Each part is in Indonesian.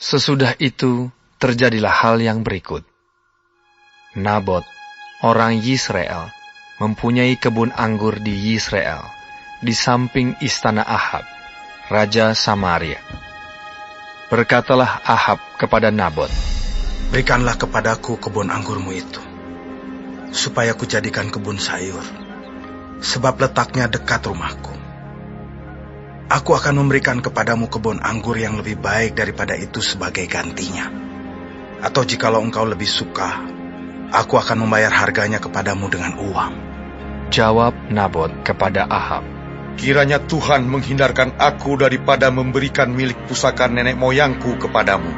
Sesudah itu, terjadilah hal yang berikut. Nabot, orang Yisrael, mempunyai kebun anggur di Yisrael, di samping istana Ahab, raja Samaria. Berkatalah Ahab kepada Nabot, "Berikanlah kepadaku kebun anggurmu itu, supaya kujadikan kebun sayur, sebab letaknya dekat rumahku. Aku akan memberikan kepadamu kebun anggur yang lebih baik daripada itu sebagai gantinya. Atau jikalau engkau lebih suka, aku akan membayar harganya kepadamu dengan uang." Jawab Nabot kepada Ahab, "Kiranya Tuhan menghindarkan aku daripada memberikan milik pusaka nenek moyangku kepadamu."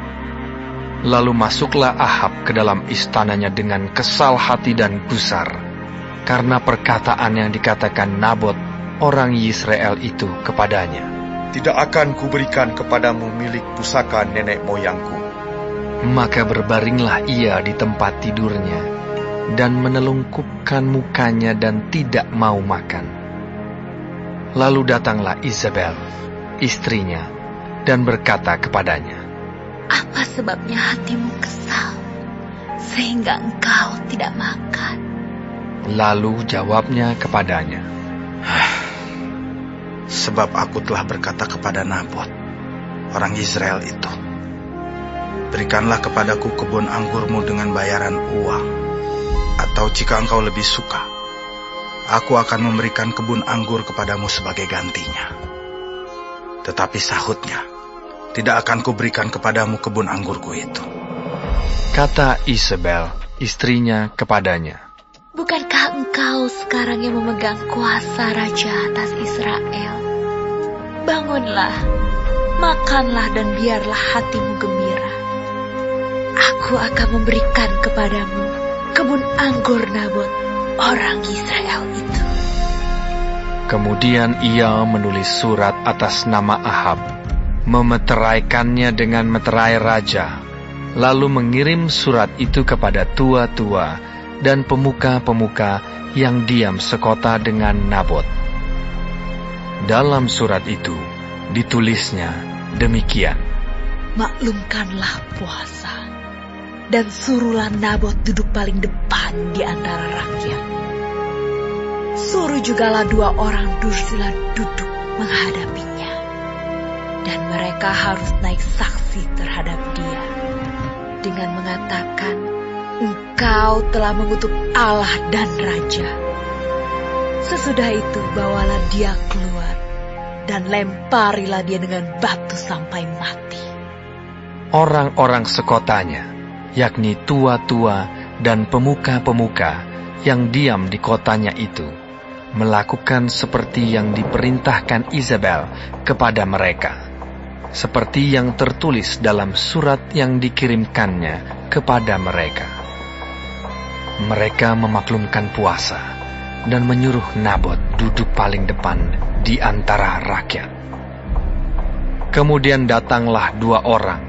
Lalu masuklah Ahab ke dalam istananya dengan kesal hati dan gusar, karena perkataan yang dikatakan Nabot, orang Yisrael itu kepadanya. "Tidak akan kuberikan kepadamu milik pusaka nenek moyangku." Maka berbaringlah ia di tempat tidurnya, dan menelungkupkan mukanya dan tidak mau makan. Lalu datanglah Isabel, istrinya, dan berkata kepadanya, "Apa sebabnya hatimu kesal, sehingga engkau tidak makan?" Lalu jawabnya kepadanya, "Sebab aku telah berkata kepada Nabot, orang Israel itu, berikanlah kepadaku kebun anggurmu dengan bayaran uang. Atau jika engkau lebih suka, aku akan memberikan kebun anggur kepadamu sebagai gantinya." Tetapi sahutnya, "Tidak akan kuberikan kepadamu kebun anggurku itu." Kata Isabel, istrinya kepadanya, Bukankah engkau sekarang yang memegang kuasa raja atas Israel? Bangunlah, makanlah dan biarlah hatimu gembira. Aku akan memberikan kepadamu kebun anggur Nabot, orang Israel itu. Kemudian ia menulis surat atas nama Ahab, memeteraikannya dengan meterai raja, lalu mengirim surat itu kepada tua-tua dan pemuka-pemuka yang diam sekota dengan Nabot. Dalam surat itu ditulisnya demikian, Maklumkanlah puasa, dan suruhlah Nabot duduk paling depan di antara rakyat. Suruh jugalah 2 orang dursila duduk menghadapinya, dan mereka harus naik saksi terhadap dia, dengan mengatakan, Engkau telah mengutuk Allah dan Raja. Sesudah itu bawalah dia keluar, dan lemparilah dia dengan batu sampai mati. Orang-orang sekotanya, yakni tua-tua dan pemuka-pemuka yang diam di kotanya itu, melakukan seperti yang diperintahkan Isabel kepada mereka, seperti yang tertulis dalam surat yang dikirimkannya kepada mereka. Mereka memaklumkan puasa dan menyuruh Nabot duduk paling depan di antara rakyat. Kemudian datanglah 2 orang,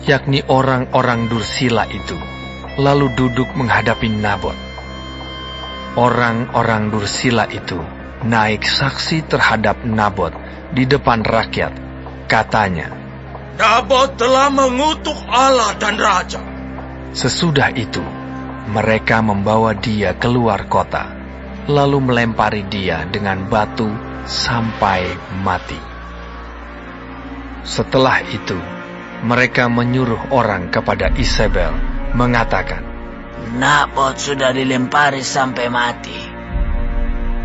yakni orang-orang dursila itu, lalu duduk menghadapi Nabot. Orang-orang dursila itu naik saksi terhadap Nabot di depan rakyat. Katanya, "Nabot telah mengutuk Allah dan Raja." Sesudah itu, mereka membawa dia keluar kota, lalu melempari dia dengan batu sampai mati. Setelah itu, mereka menyuruh orang kepada Isabel, mengatakan, Nabot sudah dilempari sampai mati.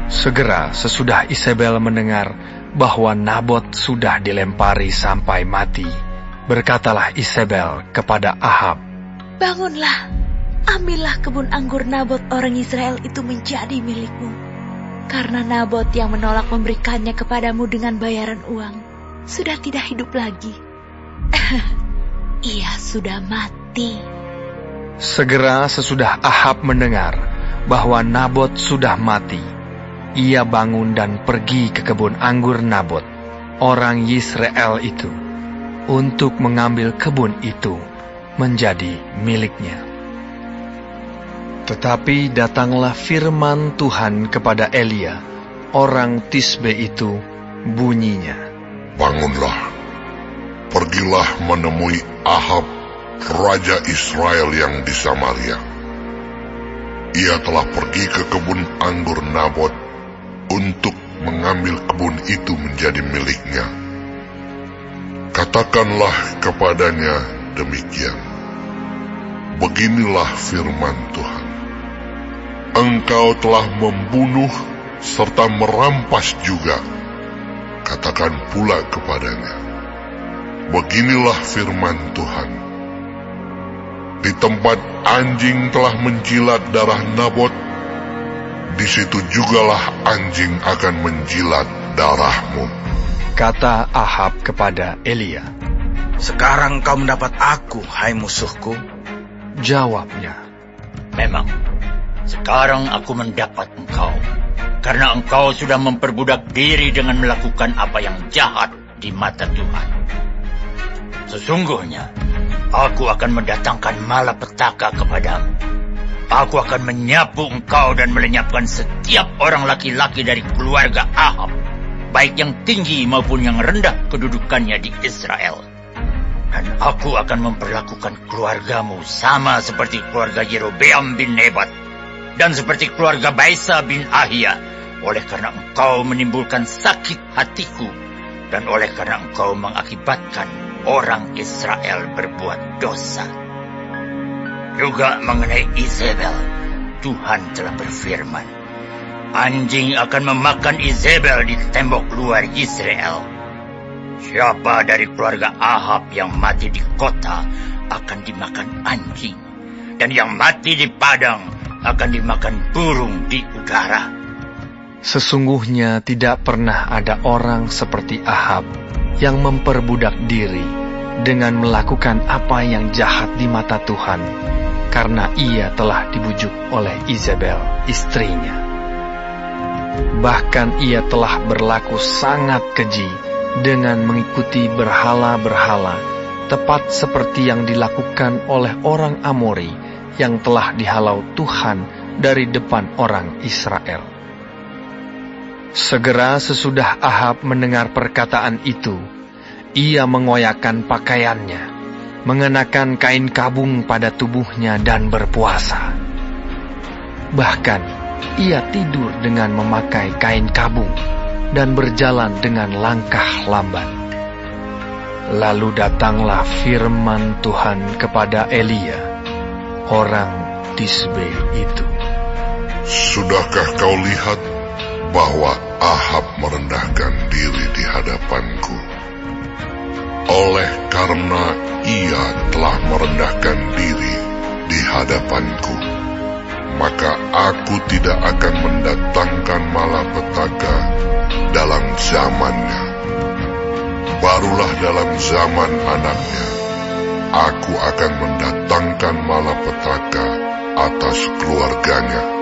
Segera sesudah Isabel mendengar bahwa Nabot sudah dilempari sampai mati, berkatalah Isabel kepada Ahab, Bangunlah, ambillah kebun anggur Nabot orang Israel itu menjadi milikmu. Karena Nabot yang menolak memberikannya kepadamu dengan bayaran uang sudah tidak hidup lagi. Ia sudah mati. Segera sesudah Ahab mendengar bahwa Nabot sudah mati, ia bangun dan pergi ke kebun anggur Nabot, orang Yisrael itu, untuk mengambil kebun itu menjadi miliknya. Tetapi datanglah firman Tuhan kepada Elia, orang Tisbe itu, bunyinya, Bangunlah, pergi pergilah menemui Ahab, Raja Israel yang di Samaria. Ia telah pergi ke kebun anggur Nabot untuk mengambil kebun itu menjadi miliknya. Katakanlah kepadanya demikian. Beginilah firman Tuhan. Engkau telah membunuh serta merampas juga. Katakan pula kepadanya. Beginilah firman Tuhan. Di tempat anjing telah menjilat darah Nabot, di situ jugalah anjing akan menjilat darahmu. Kata Ahab kepada Elia. Sekarang kau mendapat aku, hai musuhku. Jawabnya. Memang, sekarang aku mendapat engkau, karena engkau sudah memperbudak diri dengan melakukan apa yang jahat di mata Tuhan. Sesungguhnya, aku akan mendatangkan malapetaka kepadamu. Aku akan menyapu engkau dan melenyapkan setiap orang laki-laki dari keluarga Ahab, baik yang tinggi maupun yang rendah kedudukannya di Israel. Dan aku akan memperlakukan keluargamu sama seperti keluarga Yerobeam bin Nebat, dan seperti keluarga Baisa bin Ahia, oleh karena engkau menimbulkan sakit hatiku, dan oleh karena engkau mengakibatkan orang Israel berbuat dosa. Juga mengenai Izebel, Tuhan telah berfirman, anjing akan memakan Izebel di tembok luar Israel. Siapa dari keluarga Ahab yang mati di kota akan dimakan anjing, dan yang mati di padang akan dimakan burung di udara. Sesungguhnya tidak pernah ada orang seperti Ahab yang memperbudak diri dengan melakukan apa yang jahat di mata Tuhan, karena ia telah dibujuk oleh Izebel, istrinya. Bahkan ia telah berlaku sangat keji dengan mengikuti berhala-berhala, tepat seperti yang dilakukan oleh orang Amori yang telah dihalau Tuhan dari depan orang Israel. Segera sesudah Ahab mendengar perkataan itu, ia mengoyakkan pakaiannya, mengenakan kain kabung pada tubuhnya dan berpuasa. Bahkan ia tidur dengan memakai kain kabung dan berjalan dengan langkah lambat. Lalu datanglah firman Tuhan kepada Elia, orang Tisbe itu. Sudahkah kau lihat bahwa Ahab merendahkan diri di hadapanku? Oleh karena ia telah merendahkan diri di hadapanku, maka aku tidak akan mendatangkan malapetaka dalam zamannya. Barulah dalam zaman anaknya, aku akan mendatangkan malapetaka atas keluarganya.